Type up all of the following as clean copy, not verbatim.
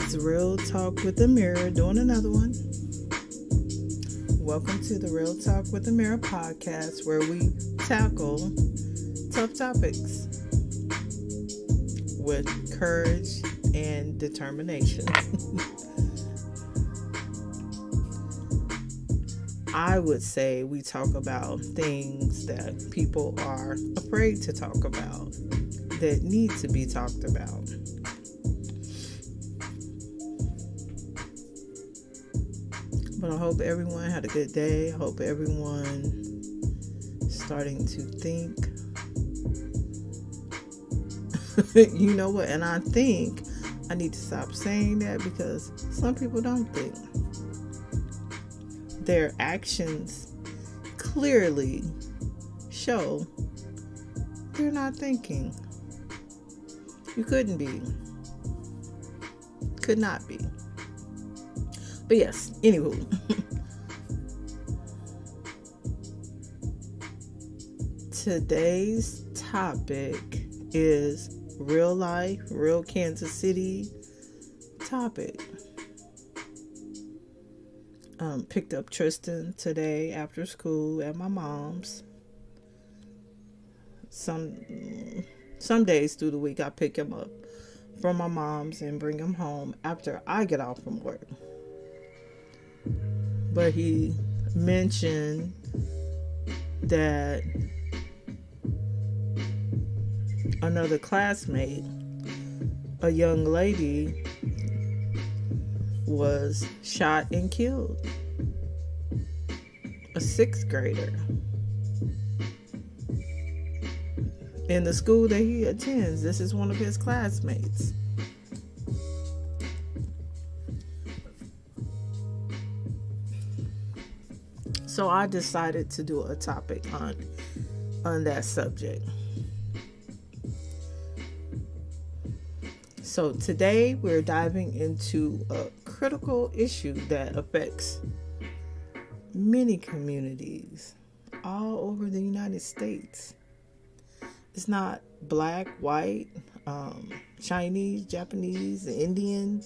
It's Real Talk with Amiri, doing another one. Welcome to the Real Talk with Amiri podcast, where we tackle tough topics with courage and determination. I would say we talk about things that people are afraid to talk about, that need to be talked about. But I hope everyone had a good day. I hope everyone starting to think. You know what? And I think I need to stop saying that because some people don't think. Their actions clearly show they're not thinking. You couldn't be. Could not be. But yes, anywho. Today's topic is real life, real Kansas City topic. Picked up Tristan today after school at my mom's. Some days through the week I pick him up from my mom's and bring him home after I get off from work. But he mentioned that another classmate, a young lady, was shot and killed. A 6th grader. In the school that he attends. This is one of his classmates. So I decided to do a topic on that subject. So today we're diving into a critical issue that affects many communities all over the United States. It's not black, white, Chinese, Japanese, Indian.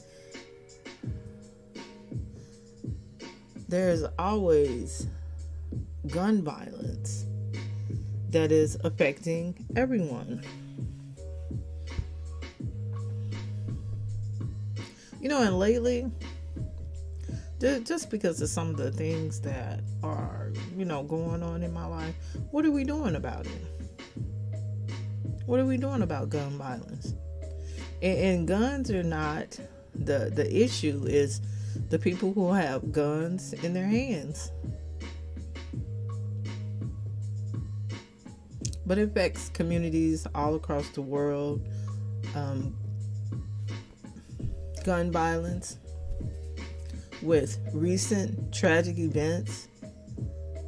There's always gun violence that is affecting everyone. You know, and lately, just because of some of the things that are, going on in my life, what are we doing about it? What are we doing about gun violence? And guns are not the issue. Is the people who have guns in their hands. But it affects communities all across the world. Gun violence, with recent tragic events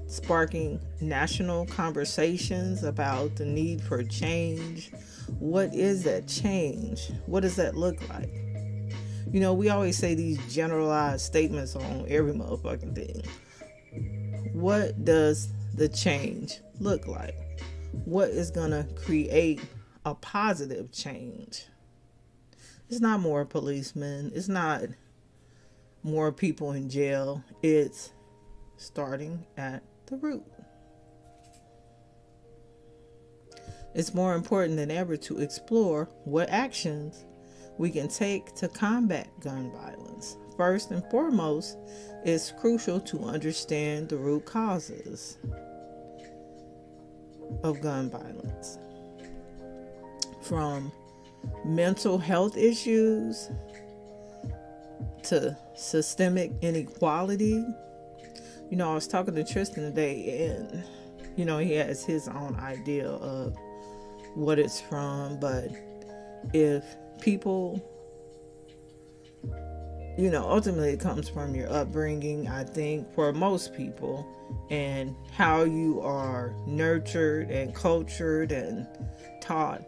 sparking national conversations about the need for change. What is that change? What does that look like? We always say these generalized statements on every motherfucking thing. What does the change look like? What is going to create a positive change? It's not more policemen. It's not more people in jail. It's starting at the root. It's more important than ever to explore what actions we can take to combat gun violence. First and foremost, it's crucial to understand the root causes of gun violence. From mental health issues to systemic inequality. I was talking to Tristan today, and he has his own idea of what it's from, but if people, ultimately it comes from your upbringing, I think, for most people, and how you are nurtured and cultured and taught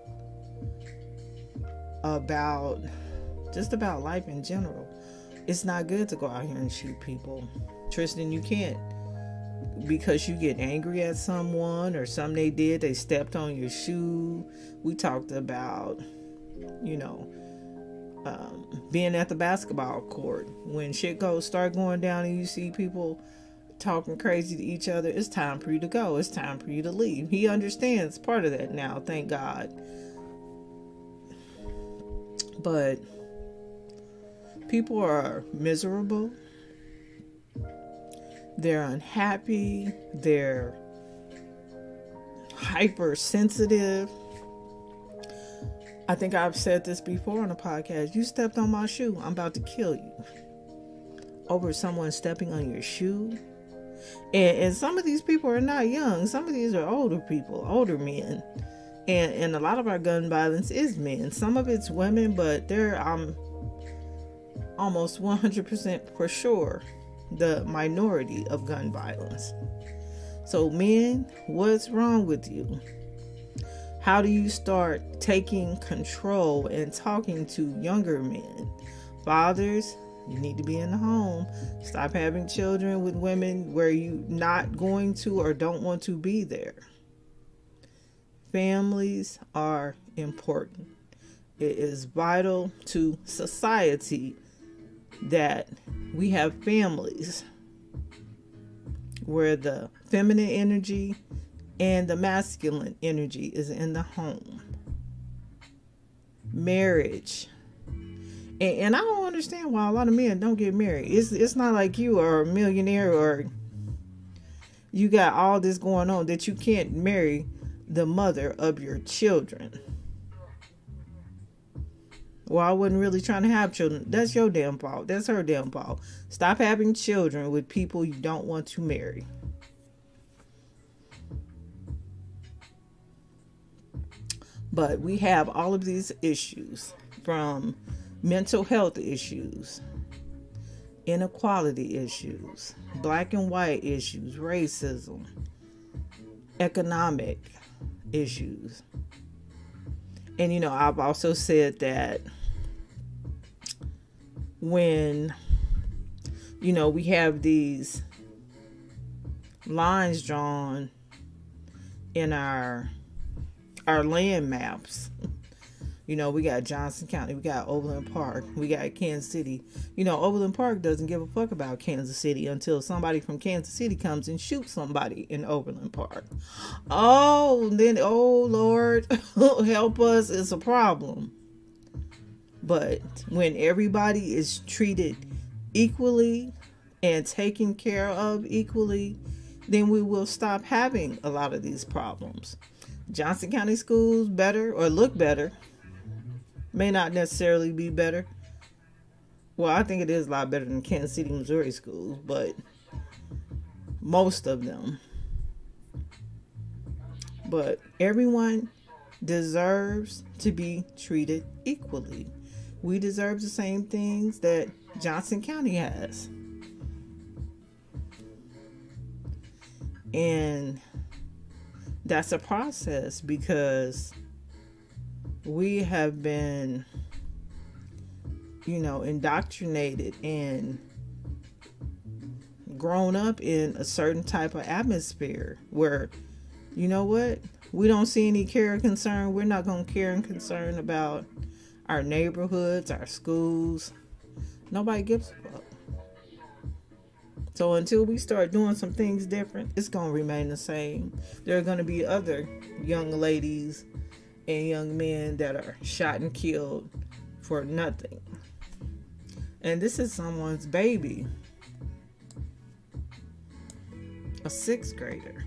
about life in general. It's not good to go out here and shoot people. Tristan, you can't, because you get angry at someone or something they did, they stepped on your shoe. We talked about, being at the basketball court, when shit start going down and you see people talking crazy to each other, it's time for you to go. It's time for you to leave. He understands part of that now, thank God. But people are miserable. They're unhappy. They're hypersensitive. I think I've said this before on a podcast. You stepped on my shoe, I'm about to kill you. Over someone stepping on your shoe. And some of these people are not young. Some of these are older people, older men. And a lot of our gun violence is men. Some of it's women, but they're almost 100% for sure the minority of gun violence. So men, what's wrong with you? How do you start taking control and talking to younger men? Fathers, you need to be in the home. Stop having children with women where you're not going to or don't want to be there. Families are important. It is vital to society that we have families where the feminine energy and the masculine energy is in the home. Marriage. And I don't understand why a lot of men don't get married. It's not like you are a millionaire or you got all this going on that you can't marry the mother of your children. Well, I wasn't really trying to have children. That's your damn fault. That's her damn fault. Stop having children with people you don't want to marry. But we have all of these issues, from mental health issues, inequality issues, black and white issues, racism, economic issues. And, you know, I've also said that when, you know, we have these lines drawn in our land maps, you know, we got Johnson County, we got Overland Park, we got Kansas City. You know, Overland Park doesn't give a fuck about Kansas City until somebody from Kansas City comes and shoots somebody in Overland Park. Oh, then, oh Lord, help us, it's a problem. But when everybody is treated equally and taken care of equally, then we will stop having a lot of these problems. Johnson County schools better or look better. May not necessarily be better. Well, I think it is a lot better than Kansas City, Missouri schools, but most of them. But everyone deserves to be treated equally. We deserve the same things that Johnson County has. And that's a process because we have been, you know, indoctrinated and grown up in a certain type of atmosphere where, you know what, we don't see any care or concern. We're not going to care and concern about our neighborhoods, our schools. Nobody gives a fuck. So until we start doing some things different, it's going to remain the same. There are going to be other young ladies and young men that are shot and killed for nothing. And this is someone's baby. A 6th grader.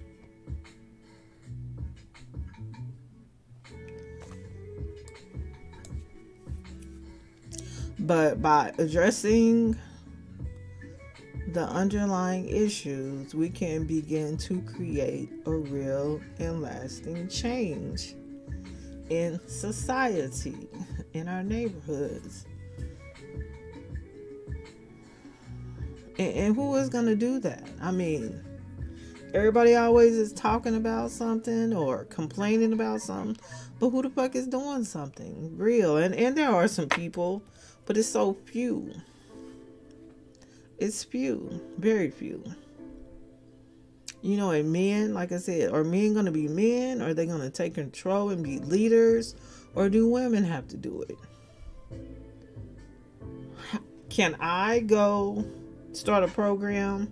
But by addressing the underlying issues, we can begin to create a real and lasting change in society, in our neighborhoods. And who is going to do that? I mean, everybody always is talking about something or complaining about something, but who the fuck is doing something real? And there are some people, but it's so few. It's few, very few. You know, and men, like I said, are men going to be men? Are they going to take control and be leaders? Or do women have to do it? Can I go start a program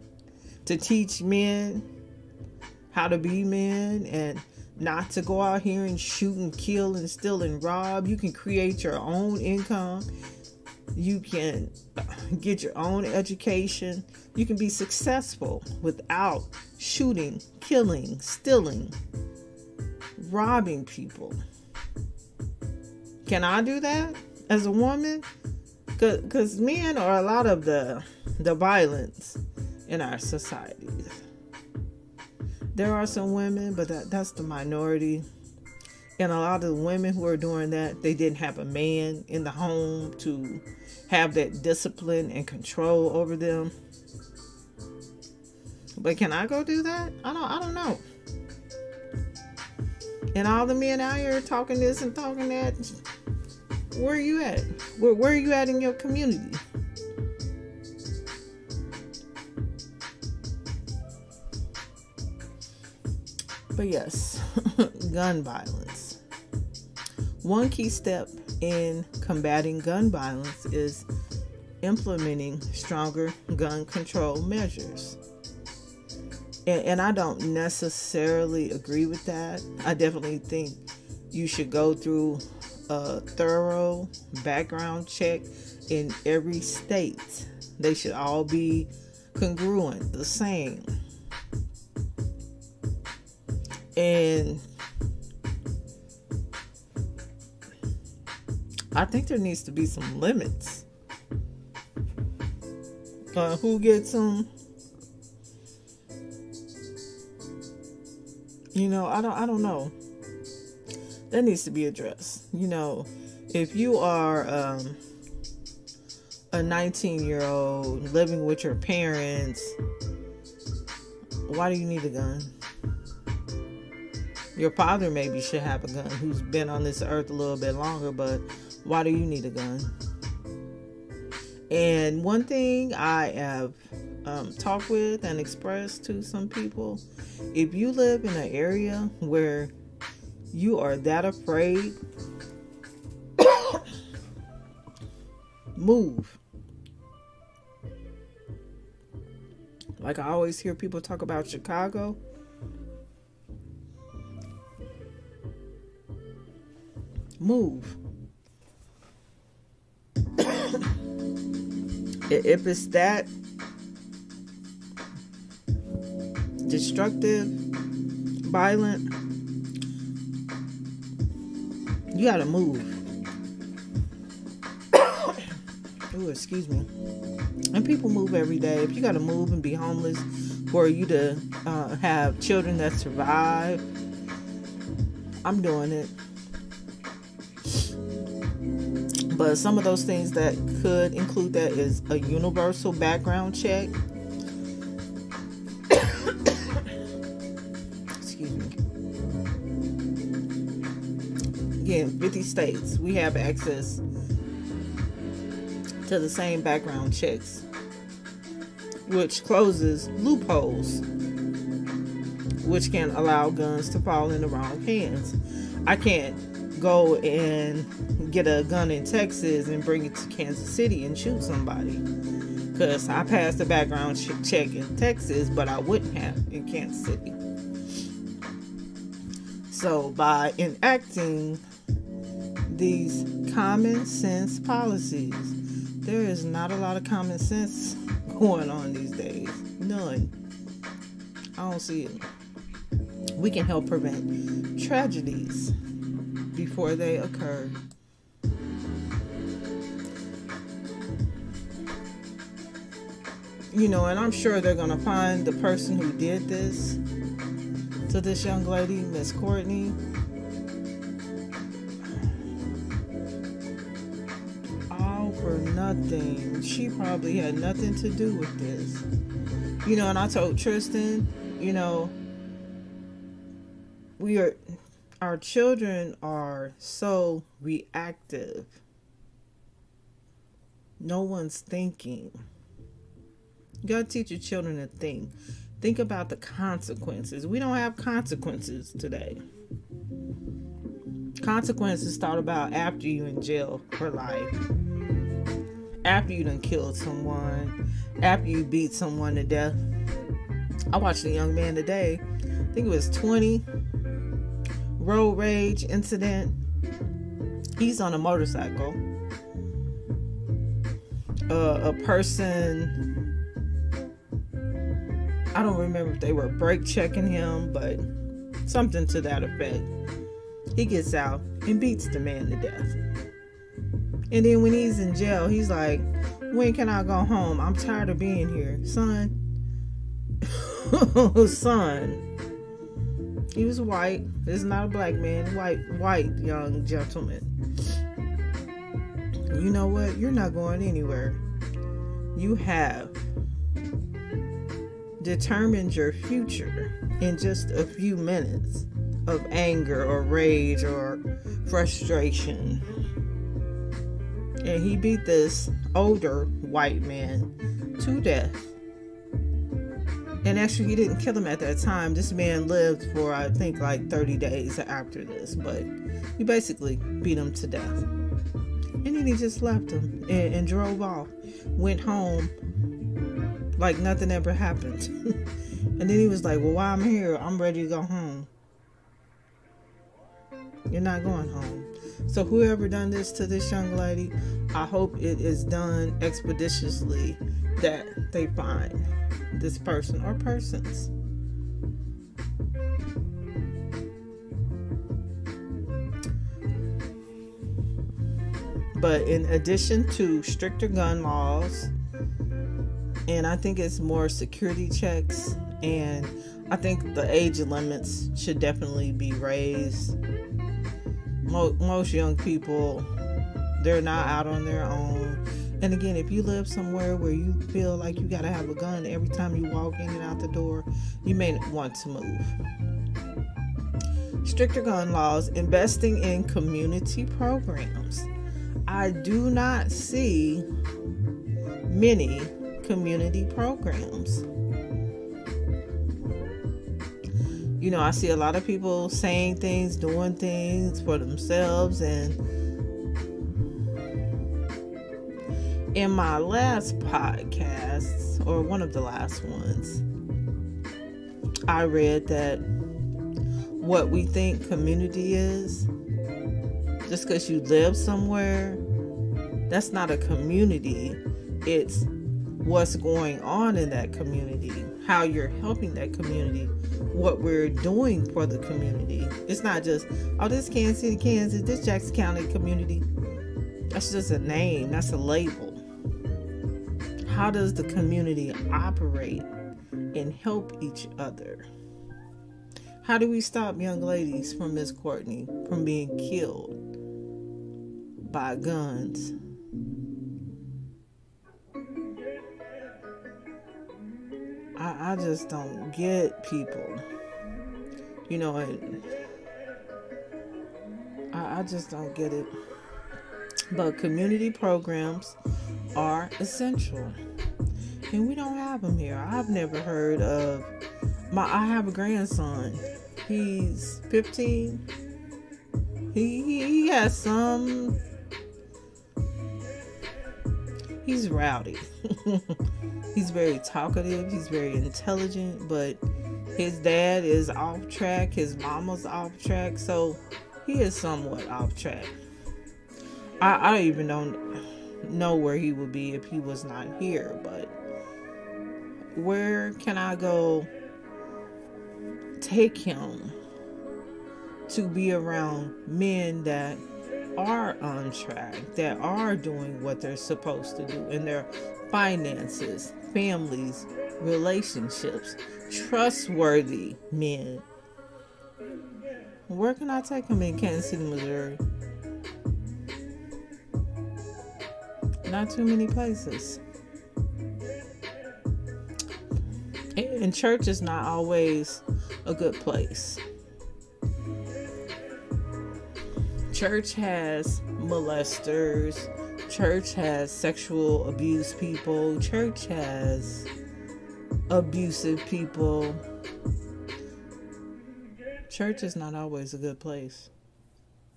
to teach men how to be men and not to go out here and shoot and kill and steal and rob? You can create your own income. You can get your own education. You can be successful without shooting, killing, stealing, robbing people. Can I do that as a woman? Because men are a lot of the violence in our societies. There are some women, but that's the minority. And a lot of the women who are doing that, they didn't have a man in the home to have that discipline and control over them. But can I go do that? I don't know. And all the men out here talking this and talking that, where are you at? Where are you at in your community? But yes, gun violence. One key step in combating gun violence is implementing stronger gun control measures. And I don't necessarily agree with that. I definitely think you should go through a thorough background check in every state. They should all be congruent, the same. And I think there needs to be some limits. Who gets them? I don't know. That needs to be addressed. If you are a 19-year-old living with your parents, why do you need a gun? Your father maybe should have a gun, who's been on this earth a little bit longer, but why do you need a gun? And one thing I have talked with and expressed to some people, if you live in an area where you are that afraid, move. Like I always hear people talk about Chicago. Move. If it's that destructive, violent, you gotta move. Oh, excuse me. And people move every day. If you gotta move and be homeless for you to have children that survive, I'm doing it. But some of those things that could include that is a universal background check. Excuse me. Again, 50 states, we have access to the same background checks, which closes loopholes, which can allow guns to fall in the wrong hands. I can't go and get a gun in Texas and bring it to Kansas City and shoot somebody, because I passed the background check in Texas, but I wouldn't have in Kansas City. So by enacting these common sense policies, there is not a lot of common sense going on these days. None. I don't see it. We can help prevent tragedies before they occur. And I'm sure they're going to find the person who did this to this young lady, Miss Kourtney. All for nothing. She probably had nothing to do with this. And I told Tristan, our children are so reactive. No one's thinking. You gotta teach your children to think. Think about the consequences. We don't have consequences today. Consequences thought about after you in jail for life. after you done killed someone, after you beat someone to death. I watched a young man today, I think it was 20, road rage incident. He's on a motorcycle. A person, I don't remember if they were brake checking him, but something to that effect. He gets out and beats the man to death. And then when he's in jail, he's like, when can I go home? I'm tired of being here. Son. Son. He was white. This is not a black man. White young gentleman. You know what? You're not going anywhere. You have determined your future in just a few minutes of anger or rage or frustration. And he beat this older white man to death. And actually, he didn't kill him at that time. This man lived for, I think, like 30 days after this. But he basically beat him to death. And then he just left him and drove off. Went home like nothing ever happened. And then he was like, well, while I'm here, I'm ready to go home. You're not going home. So whoever done this to this young lady, I hope it is done expeditiously, that they find this person or persons. But in addition to stricter gun laws, and I think it's more security checks, and I think the age limits should definitely be raised. Most young people, they're not out on their own. And again, if you live somewhere where you feel like you gotta have a gun every time you walk in and out the door, you may want to move. Stricter gun laws, investing in community programs. I do not see many community programs. You know, I see a lot of people saying things, doing things for themselves. And in my last podcast, or one of the last ones, I read that what we think community is, just because you live somewhere, that's not a community. It's what's going on in that community, how you're helping that community, what we're doing for the community. It's not just, oh, this Kansas City, Kansas, this Jackson County community. That's just a name. That's a label. How does the community operate and help each other? How do we stop young ladies from Miss Kourtney from being killed by guns? I just don't get people, you know, and I just don't get it. But community programs are essential, and we don't have them here. I've never heard of I have a grandson. He's 15. He has some. He's rowdy. He's very talkative. He's very intelligent, but his dad is off track. His mama's off track. So he is somewhat off track. I even don't know where he would be if he was not here. But where can I go take him to be around men that are on track, that are doing what they're supposed to do in their finances, families, relationships, trustworthy men? Where can I take him in Kansas City, Missouri? Not too many places. And church is not always a good place. Church has molesters. Church has sexual abuse people. Church has abusive people. Church is not always a good place.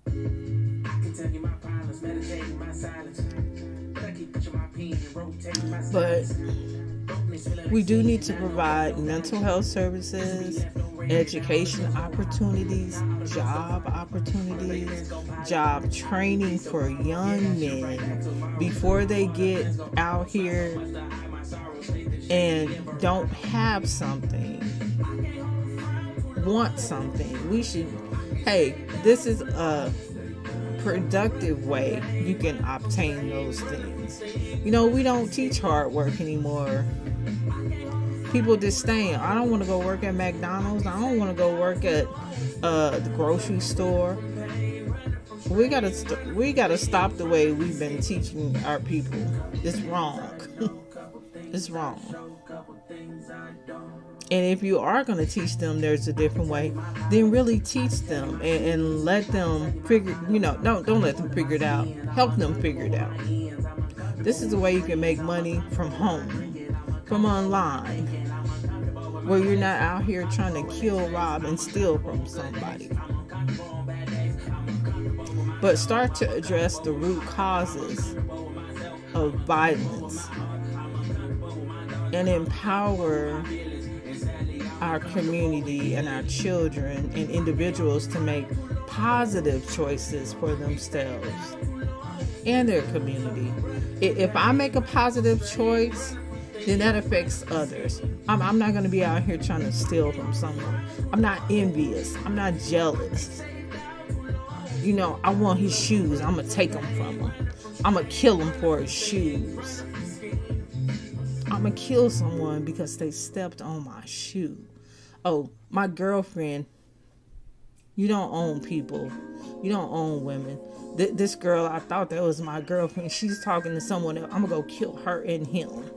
I can tell you my problems, meditating my silence, but I keep pushing my But we do need to provide mental health services, education opportunities, job opportunities, job training for young men before they get out here and don't have something, want something. We should, hey, this is a productive way you can obtain those things. You know, we don't teach hard work anymore. People disdain. I don't want to go work at McDonald's. I don't want to go work at the grocery store. We gotta stop the way we've been teaching our people. It's wrong. It's wrong. And if you are going to teach them there's a different way, then really teach them and let them figure, don't let them figure it out. Help them figure it out. This is the way you can make money from home, from online, where you're not out here trying to kill, rob, and steal from somebody. But start to address the root causes of violence and empower our community and our children and individuals to make positive choices for themselves and their community. If I make a positive choice, then that affects others. I'm not going to be out here trying to steal from someone. I'm not envious. I'm not jealous. I want his shoes. I'm going to take them from him. I'm going to kill him for his shoes. I'm going to kill someone because they stepped on my shoe. Oh, my girlfriend. You don't own people. You don't own women. This girl, I thought that was my girlfriend. She's talking to someone else. I'm going to go kill her and him.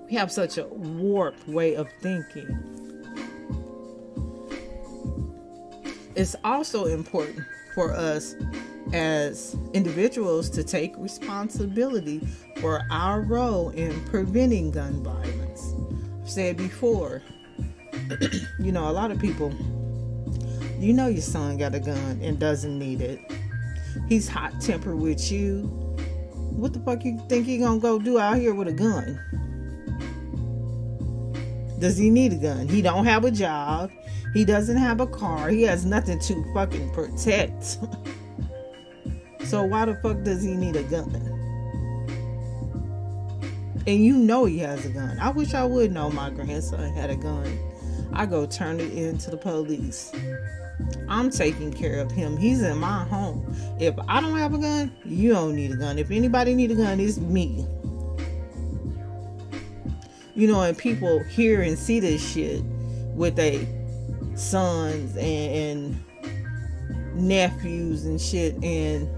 We have such a warped way of thinking. It's also important for us as individuals to take responsibility for our role in preventing gun violence. I've said before, a lot of people, your son got a gun and doesn't need it. He's hot-tempered with you. What the fuck you think he gonna go do out here with a gun? Does he need a gun? He don't have a job. He doesn't have a car. He has nothing to fucking protect. So why the fuck does he need a gun? And he has a gun. I wish I would know my grandson had a gun. I go turn it into the police. I'm taking care of him. He's in my home. If I don't have a gun, you don't need a gun. If anybody need a gun, it's me. And people hear and see this shit with their sons and nephews and shit, and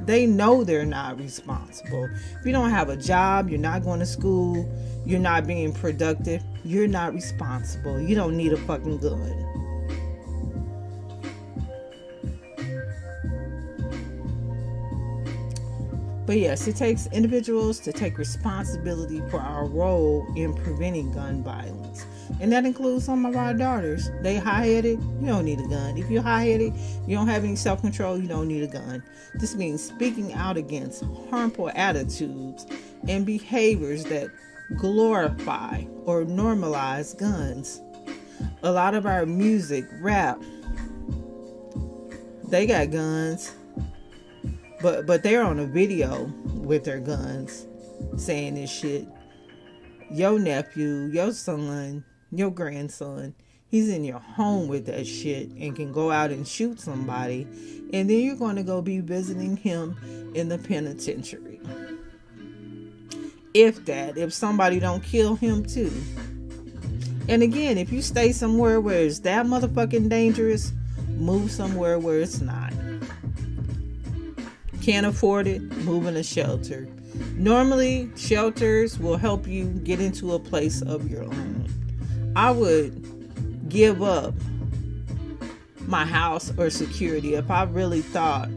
they know they're not responsible. If you don't have a job, you're not going to school, you're not being productive, you're not responsible. You don't need a fucking gun. But yes, it takes individuals to take responsibility for our role in preventing gun violence. And that includes some of our daughters. They high-headed, you don't need a gun. If you're high-headed, you don't have any self-control, you don't need a gun. This means speaking out against harmful attitudes and behaviors that glorify or normalize guns. A lot of our music, rap, they got guns. But they're on a video with their guns saying this shit. Your nephew, your son, your grandson, he's in your home with that shit and can go out and shoot somebody. And then you're going to go be visiting him in the penitentiary. If somebody don't kill him too. And again, if you stay somewhere where it's that motherfucking dangerous, move somewhere where it's not. Can't afford it, move in a shelter. Normally, shelters will help you get into a place of your own. I would give up my house or security if I really thought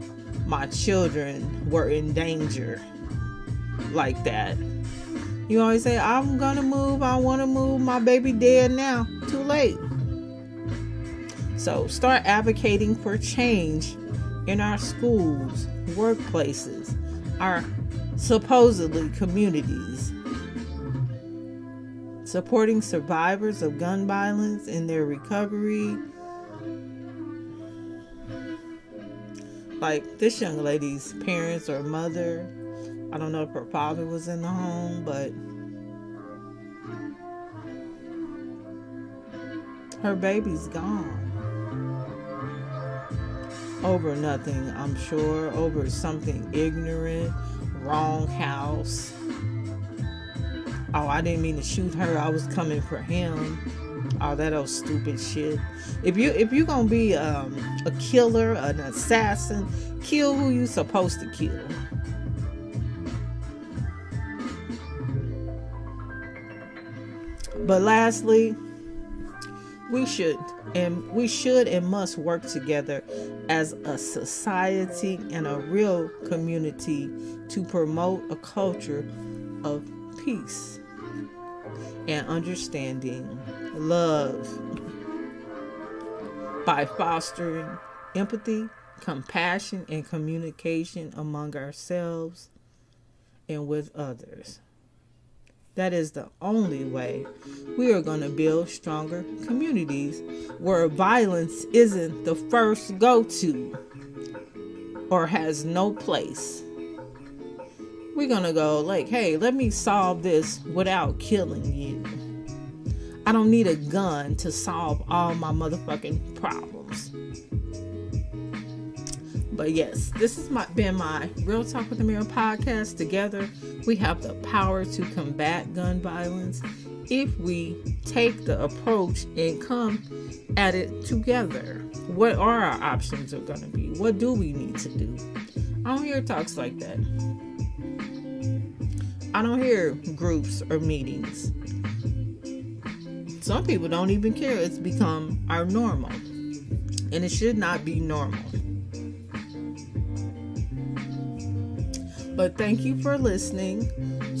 my children were in danger like that. You always say, I'm gonna move, I wanna move, my baby dead now. Too late. So start advocating for change in our schools, workplaces, our supposedly communities, supporting survivors of gun violence in their recovery. Like this young lady's parents or mother, I don't know if her father was in the home, but her baby's gone. Over nothing, I'm sure. Over something ignorant, wrong house. Oh, I didn't mean to shoot her. I was coming for him. Oh, that old stupid shit. If you gonna be a killer, an assassin, kill who you supposed to kill. But lastly, we should and must work together as a society and a real community to promote a culture of peace and understanding, love, by fostering empathy, compassion, and communication among ourselves and with others. That is the only way we are going to build stronger communities where violence isn't the first go-to or has no place. We're going to go like, hey, let me solve this without killing you. I don't need a gun to solve all my motherfucking problems. But yes, this has been my Real Talk with Amiri podcast. Together, we have the power to combat gun violence if we take the approach and come at it together. What are our options are going to be? What do we need to do? I don't hear talks like that. I don't hear groups or meetings. Some people don't even care. It's become our normal. And it should not be normal. But thank you for listening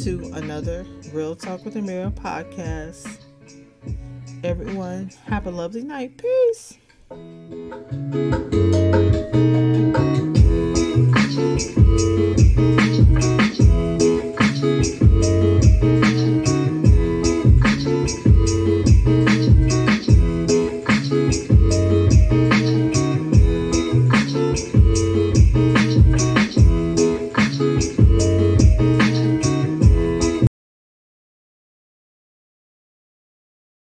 to another Real Talk with Amiri podcast. Everyone, have a lovely night. Peace.